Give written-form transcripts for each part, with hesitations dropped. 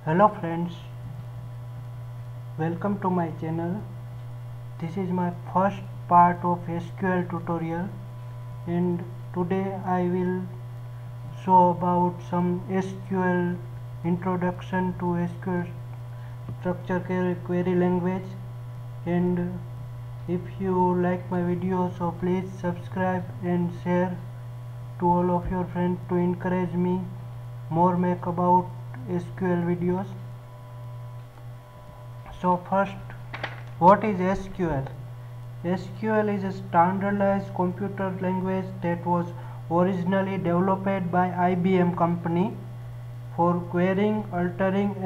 Hello friends, welcome to my channel. This is my first part of SQL tutorial, and today I will show about some SQL introduction to SQL structure query language. And if you like my video, so please subscribe and share to all of your friends to encourage me more make about SQL videos. So first, what is SQL? SQL is a standardized computer language that was originally developed by IBM company for querying, altering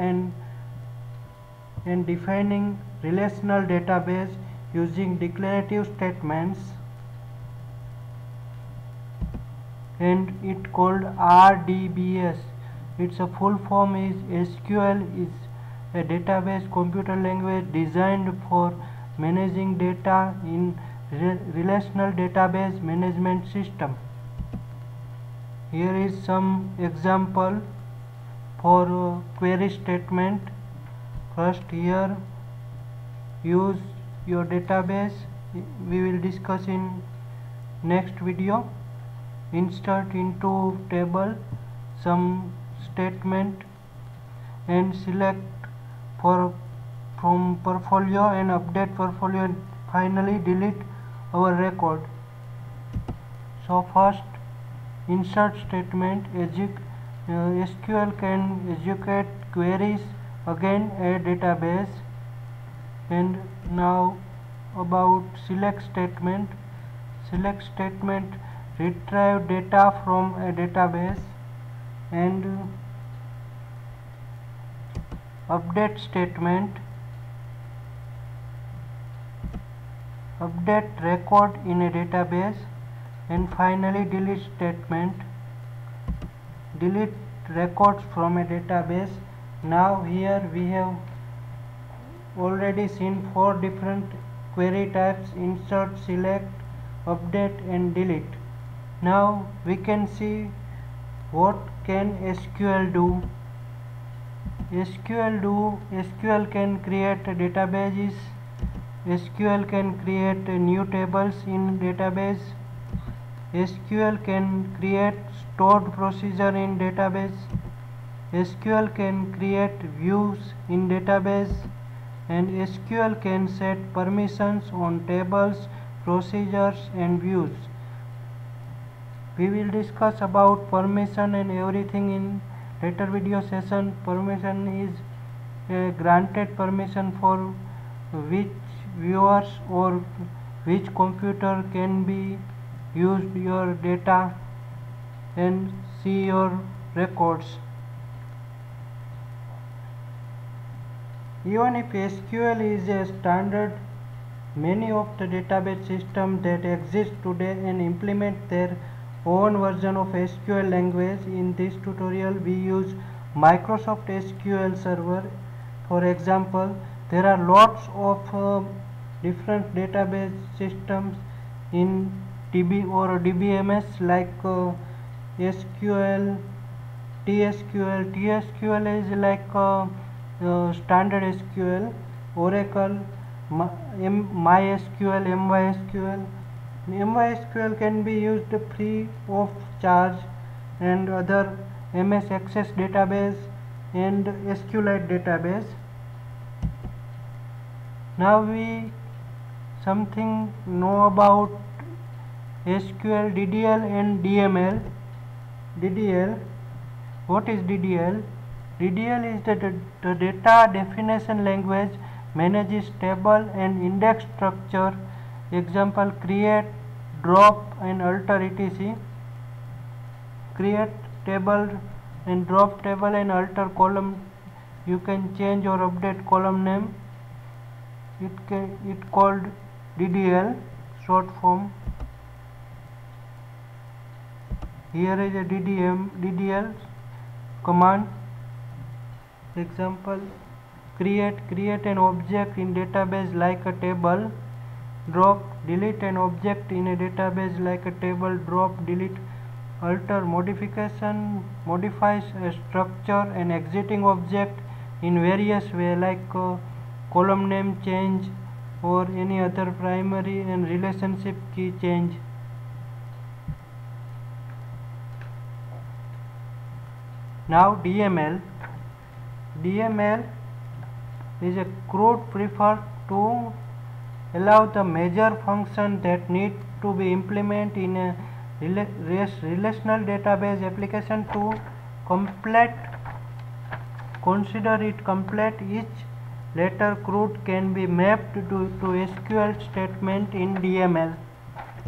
and defining relational database using declarative statements, and it called RDBS. Its a full form is SQL is a database computer language designed for managing data in relational database management system. Here is some example for query statement. First, here use your database, we will discuss in next video. Insert into table some statement and select from portfolio and update portfolio, and finally delete our record. So first, insert statement. SQL can execute queries again a database. And now about select statement. Select statement retrieve data from a database, and update statement update record in a database, and finally delete statement delete records from a database. Now here we have already seen 4 different query types: insert, select, update and delete. Now we can see what can SQL do. SQL can create databases. SQL can create new tables in database. SQL can create stored procedure in database. SQL can create views in database, and SQL can set permissions on tables, procedures and views. We will discuss about permission and everything in later video session. Permission is a granted permission for which viewers or which computer can be used your data and see your records. Even if SQL is a standard, many of the database systems that exist today and implement their own version of SQL language. In this tutorial we use Microsoft SQL Server. For example, there are lots of different database systems in DB or DBMS like SQL, t-sql. t-sql is like standard SQL, Oracle, MySQL, MySQL. MySQL can be used free of charge, and other MS Access database and SQLite database. Now we something know about SQL DDL and DML. DDL, what is DDL? DDL is the data definition language, manages table and index structure. Example: create, drop and alter etc. Create table and drop table and alter column. You can change or update column name. It called DDL short form. Here is a DDL command. Example: create an object in database like a table. Drop, delete an object in a database like a table. Drop, delete, alter, modification, modifies a structure, an exiting object, in various way, like column name change or any other primary and relationship key change. Now DML is a crude preferred to allow the major function that need to be implemented in a relational database application to consider it complete. Each letter crude can be mapped to SQL statement in DML.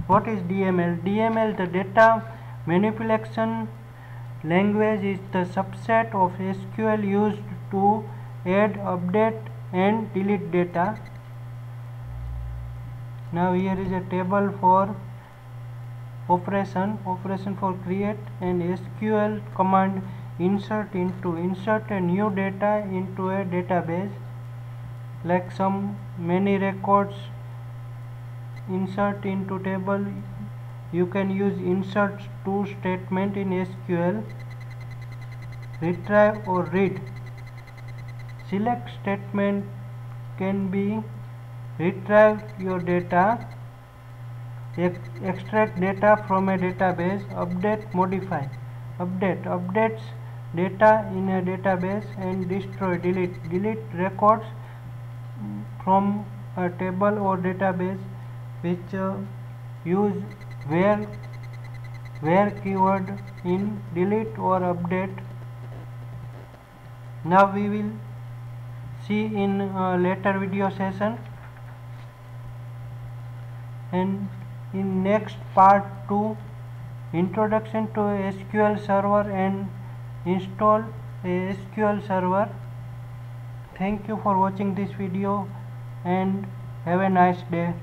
What is DML? DML, the data manipulation language, is the subset of SQL used to add, update and delete data. Now here is a table for operation for create and SQL command insert a new data into a database, like many records insert into table. You can use insert to statement in SQL. Retrieve or read. Select statement can be retrieve your data, extract data from a database, update, modify. Updates data in a database, and destroy, delete records from a table or database which use where keyword in delete or update. Now we will see in a later video session, and in next part 2, introduction to SQL Server and install a SQL Server. Thank you for watching this video and have a nice day.